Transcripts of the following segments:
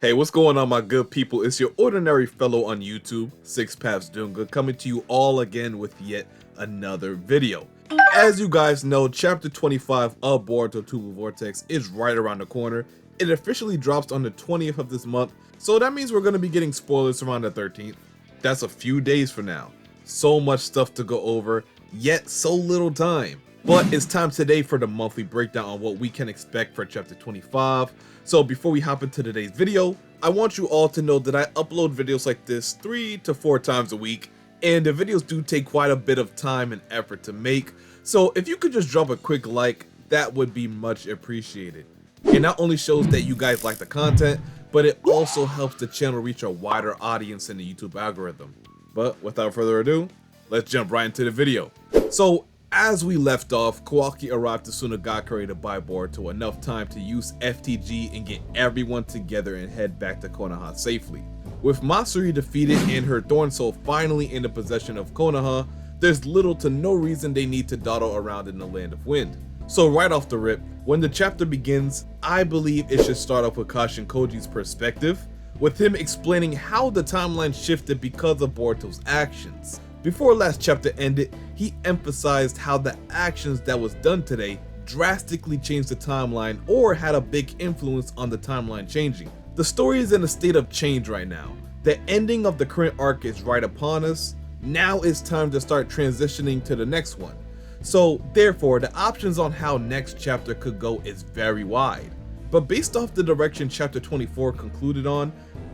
Hey, what's going on, my good people? It's your ordinary fellow on YouTube, Six Paths Doing Good, coming to you all again with yet another video. As you guys know, Chapter 25 of Boruto TBV VORTEX is right around the corner. It officially drops on the 20th of this month, so that means we're going to be getting spoilers around the 13th. That's a few days from now. So much stuff to go over, yet so little time. But it's time today for the monthly breakdown on what we can expect for Chapter 25. So before we hop into today's video, I want you all to know that I upload videos like this 3 to 4 times a week, and the videos do take quite a bit of time and effort to make. So if you could just drop a quick like, that would be much appreciated. It not only shows that you guys like the content, but it also helps the channel reach a wider audience in the YouTube algorithm. But without further ado, let's jump right into the video. So as we left off, Kawaki arrived to Sunagakure to buy Boruto enough time to use FTG and get everyone together and head back to Konoha safely. With Matsuri defeated and her Thorn soul finally in the possession of Konoha, there's little to no reason they need to dawdle around in the Land of Wind. So right off the rip, when the chapter begins, I believe it should start off with Kashin Koji's perspective, with him explaining how the timeline shifted because of Boruto's actions. Before last chapter ended, he emphasized how the actions that was done today drastically changed the timeline or had a big influence on the timeline changing. The story is in a state of change right now. The ending of the current arc is right upon us. Now it's time to start transitioning to the next one. So therefore, the options on how next chapter could go is very wide. But based off the direction chapter 24 concluded on,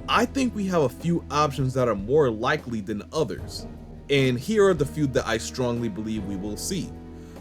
I think we have a few options that are more likely than others. And here are the few that I strongly believe we will see.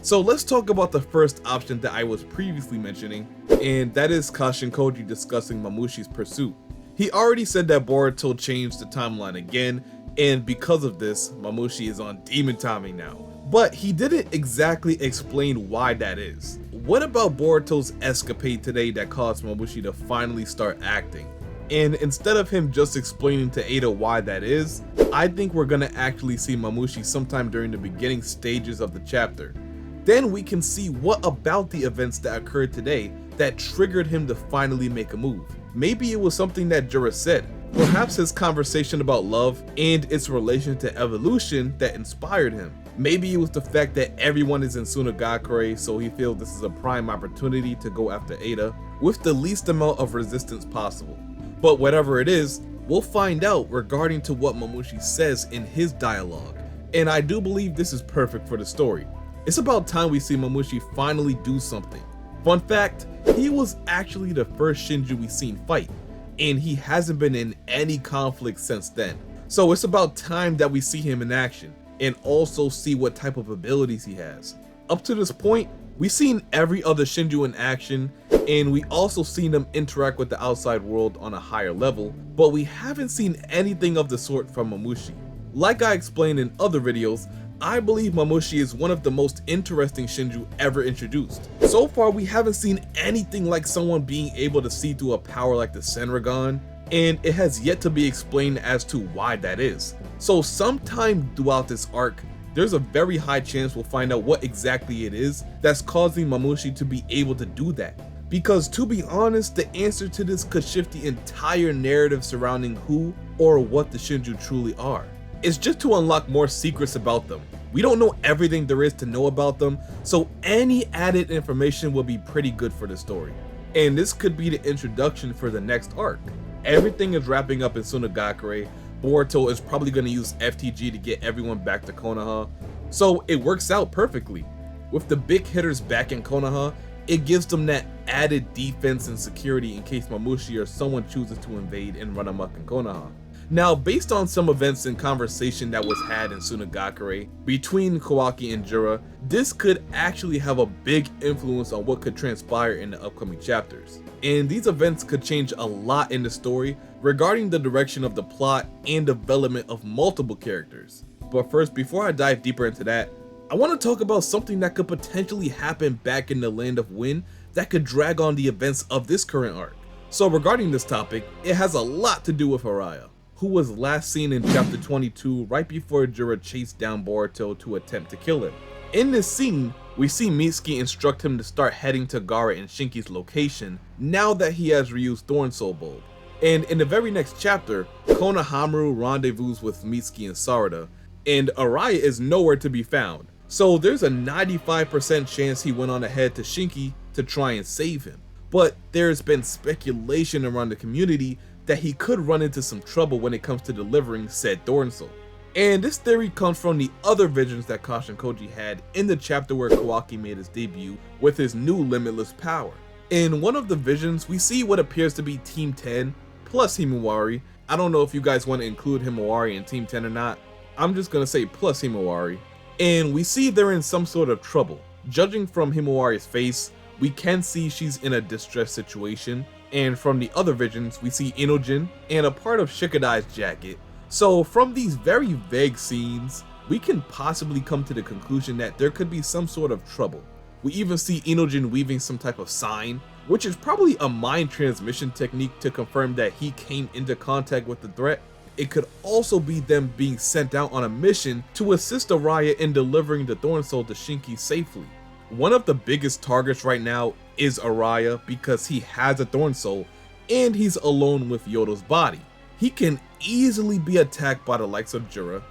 So let's talk about the first option that I was previously mentioning, and that is Kashin Koji discussing Mamushi's pursuit. He already said that Boruto changed the timeline again, and because of this, Mamushi is on demon timing now. But he didn't exactly explain why that is. What about Boruto's escapade today that caused Mamushi to finally start acting? And instead of him just explaining to Ada why that is, I think we're gonna actually see Mamushi sometime during the beginning stages of the chapter. Then we can see what about the events that occurred today that triggered him to finally make a move. Maybe it was something that JURA said, perhaps his conversation about love and its relation to evolution that inspired him. Maybe it was the fact that everyone is in Sunagakure, so he feels this is a prime opportunity to go after Ada with the least amount of resistance possible. But whatever it is, we'll find out regarding to what Mamushi says in his dialogue, and I do believe this is perfect for the story. It's about time we see Mamushi finally do something. Fun fact, he was actually the first Shinju we seen fight, and he hasn't been in any conflict since then. So it's about time that we see him in action, and also see what type of abilities he has. Up to this point, we've seen every other Shinju in action, and we also seen them interact with the outside world on a higher level, but we haven't seen anything of the sort from Mamushi. Like I explained in other videos, I believe Mamushi is one of the most interesting Shinju ever introduced. So far, we haven't seen anything like someone being able to see through a power like the Senragon, and it has yet to be explained as to why that is. So sometime throughout this arc, there's a very high chance we'll find out what exactly it is that's causing Mamushi to be able to do that. Because to be honest, the answer to this could shift the entire narrative surrounding who or what the Shinju truly are. It's just to unlock more secrets about them. We don't know everything there is to know about them, so any added information will be pretty good for the story. And this could be the introduction for the next arc. Everything is wrapping up in Sunagakure. Boruto is probably going to use FTG to get everyone back to Konoha, so it works out perfectly. With the big hitters back in Konoha, it gives them that added defense and security in case Mamushi or someone chooses to invade and run amok in Konoha. Now, based on some events and conversation that was had in Sunagakure between Kawaki and JURA, this could actually have a big influence on what could transpire in the upcoming chapters. And these events could change a lot in the story regarding the direction of the plot and development of multiple characters. But first, before I dive deeper into that, I want to talk about something that could potentially happen back in the Land of Wind that could drag on the events of this current arc. So regarding this topic, it has a lot to do with Araya, who was last seen in chapter 22 right before JURA chased down Boruto to attempt to kill him. In this scene, we see Mitsuki instruct him to start heading to Gaara and Shinki's location now that he has Ryu's Thorn Soul Bulb. And in the very next chapter, Konohamaru rendezvous with Mitsuki and Sarada, and Araya is nowhere to be found. So there's a 95% chance he went on ahead to Shinki to try and save him. But there's been speculation around the community that he could run into some trouble when it comes to delivering said Thorn Soul. And this theory comes from the other visions that Kashin Koji had in the chapter where Kawaki made his debut with his new limitless power. In one of the visions, we see what appears to be Team 10 plus Himawari. I don't know if you guys want to include Himawari in Team 10 or not. I'm just gonna say plus Himawari. And we see they're in some sort of trouble. Judging from Himawari's face, we can see she's in a distressed situation. And from the other visions, we see Inojin and a part of Shikadai's jacket. So from these very vague scenes, we can possibly come to the conclusion that there could be some sort of trouble. We even see Inojin weaving some type of sign, which is probably a mind transmission technique to confirm that he came into contact with the threat. It could also be them being sent out on a mission to assist Araya in delivering the Thorn Soul to Shinki safely. One of the biggest targets right now is Araya because he has a Thorn Soul and he's alone with Yodo's body. He can easily be attacked by the likes of JURA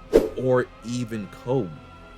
or even Code.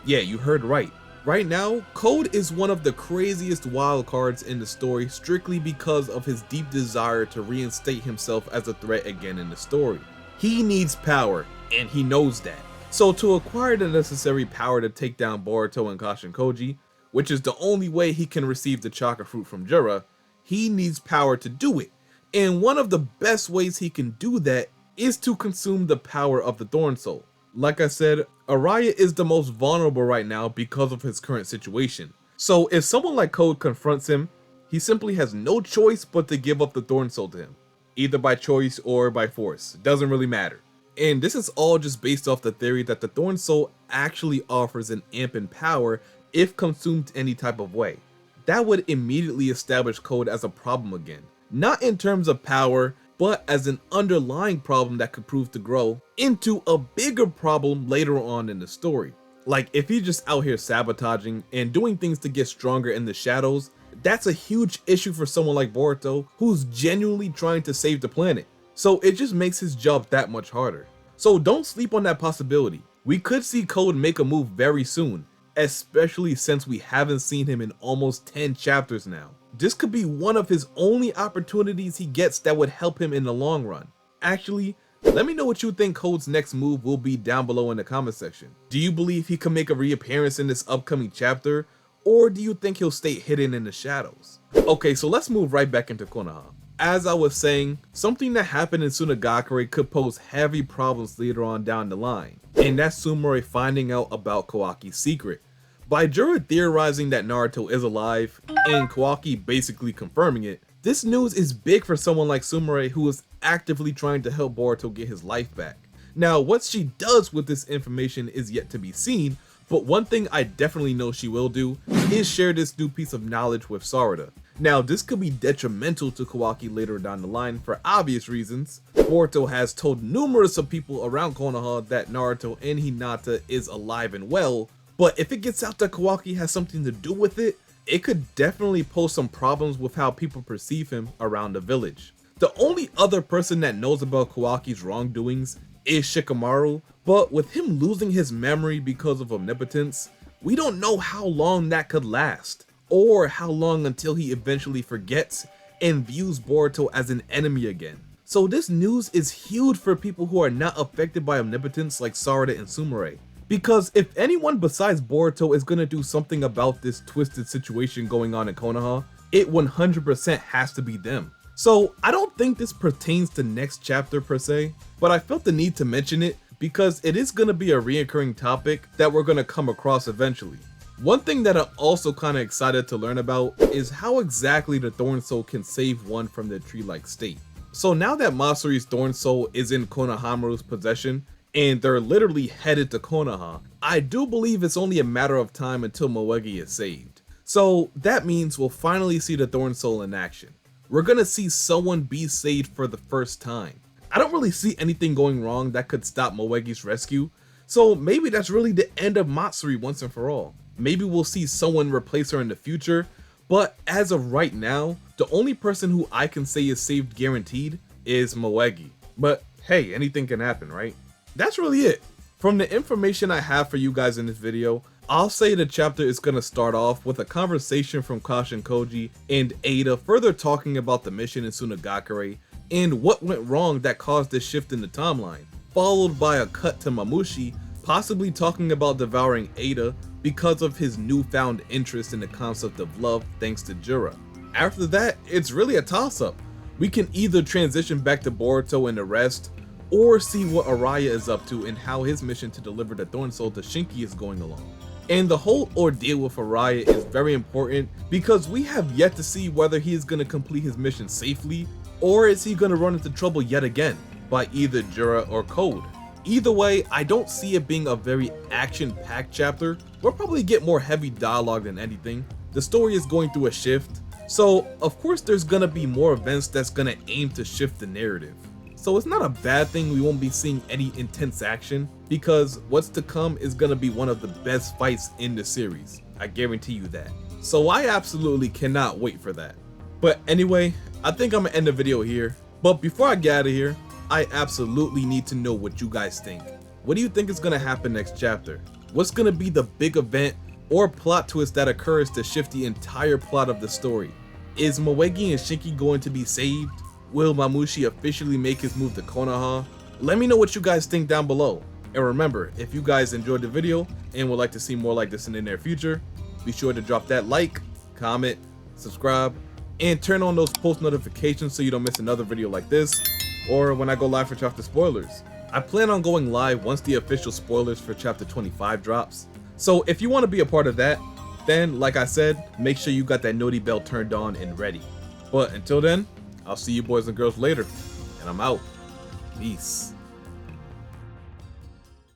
Yeah, you heard right. Right now, Code is one of the craziest wild cards in the story strictly because of his deep desire to reinstate himself as a threat again in the story. He needs power, and he knows that. So to acquire the necessary power to take down Boruto and Kashin Koji, which is the only way he can receive the chakra fruit from JURA, he needs power to do it. And one of the best ways he can do that is to consume the power of the Thorn Soul. Like I said, Araya is the most vulnerable right now because of his current situation. So if someone like Code confronts him, he simply has no choice but to give up the Thorn Soul to him. Either by choice or by force, it doesn't really matter. And this is all just based off the theory that the Thorn Soul actually offers an amp in power if consumed any type of way. That would immediately establish Code as a problem again. Not in terms of power, but as an underlying problem that could prove to grow into a bigger problem later on in the story. Like if he's just out here sabotaging and doing things to get stronger in the shadows, that's a huge issue for someone like Boruto who's genuinely trying to save the planet. So it just makes his job that much harder. So don't sleep on that possibility. We could see Code make a move very soon, especially since we haven't seen him in almost 10 chapters now. This could be one of his only opportunities he gets that would help him in the long run. Actually, let me know what you think Code's next move will be down below in the comment section. Do you believe he can make a reappearance in this upcoming chapter, or do you think he'll stay hidden in the shadows? Okay, so let's move right back into Konoha. As I was saying, something that happened in Tsunagakure could pose heavy problems later on down the line, and that's Sumire finding out about Kawaki's secret. By JURA theorizing that Naruto is alive, and Kawaki basically confirming it, this news is big for someone like Sumire who is actively trying to help Boruto get his life back. Now, what she does with this information is yet to be seen, but one thing I definitely know she will do is share this new piece of knowledge with Sarada. Now, this could be detrimental to Kawaki later down the line for obvious reasons. Boruto has told numerous of people around Konoha that Naruto and Hinata is alive and well, but if it gets out that Kawaki has something to do with it, it could definitely pose some problems with how people perceive him around the village. The only other person that knows about Kawaki's wrongdoings is Shikamaru, but with him losing his memory because of omnipotence, we don't know how long that could last, or how long until he eventually forgets and views Boruto as an enemy again. So this news is huge for people who are not affected by omnipotence like Sarada and Sumire. Because if anyone besides Boruto is gonna do something about this twisted situation going on in Konoha, it 100% has to be them. So I don't think this pertains to next chapter per se, but I felt the need to mention it because it is gonna be a reoccurring topic that we're gonna come across eventually. One thing that I'm also kinda excited to learn about is how exactly the Thorn Soul can save one from their tree-like state. So now that Masuri's Thorn Soul is in Konohamaru's possession, and they're literally headed to Konoha, I do believe it's only a matter of time until Moegi is saved. So that means we'll finally see the Thorn Soul in action. We're gonna see someone be saved for the first time. I don't really see anything going wrong that could stop Moegi's rescue, so maybe that's really the end of Matsuri once and for all. Maybe we'll see someone replace her in the future, but as of right now, the only person who I can say is saved guaranteed is Moegi. But hey, anything can happen, right? That's really it. From the information I have for you guys in this video, I'll say the chapter is going to start off with a conversation from Kashin Koji and EIDA further talking about the mission in Sunagakure and what went wrong that caused this shift in the timeline, followed by a cut to Mamushi possibly talking about devouring EIDA because of his newfound interest in the concept of love thanks to JURA. After that, it's really a toss-up. We can either transition back to Boruto and the rest, or see what Araya is up to and how his mission to deliver the Thorn Soul to Shinki is going along. And the whole ordeal with Araya is very important because we have yet to see whether he is going to complete his mission safely, or is he going to run into trouble yet again by either JURA or Code. Either way, I don't see it being a very action-packed chapter. We'll probably get more heavy dialogue than anything. The story is going through a shift, so of course there's going to be more events that's going to aim to shift the narrative. So it's not a bad thing we won't be seeing any intense action, because what's to come is going to be one of the best fights in the series. I guarantee you that. So I absolutely cannot wait for that. But anyway, I think I'm going to end the video here. But before I get out of here, I absolutely need to know what you guys think. What do you think is going to happen next chapter? What's going to be the big event or plot twist that occurs to shift the entire plot of the story? Is Moegi and Shinki going to be saved? Will Mamushi officially make his move to Konoha? Let me know what you guys think down below. And remember, if you guys enjoyed the video and would like to see more like this in the near future, be sure to drop that like, comment, subscribe, and turn on those post notifications so you don't miss another video like this, or when I go live for chapter spoilers. I plan on going live once the official spoilers for chapter 25 drops. So if you want to be a part of that, then like I said, make sure you got that noti bell turned on and ready. But until then, I'll see you boys and girls later, and I'm out. Peace.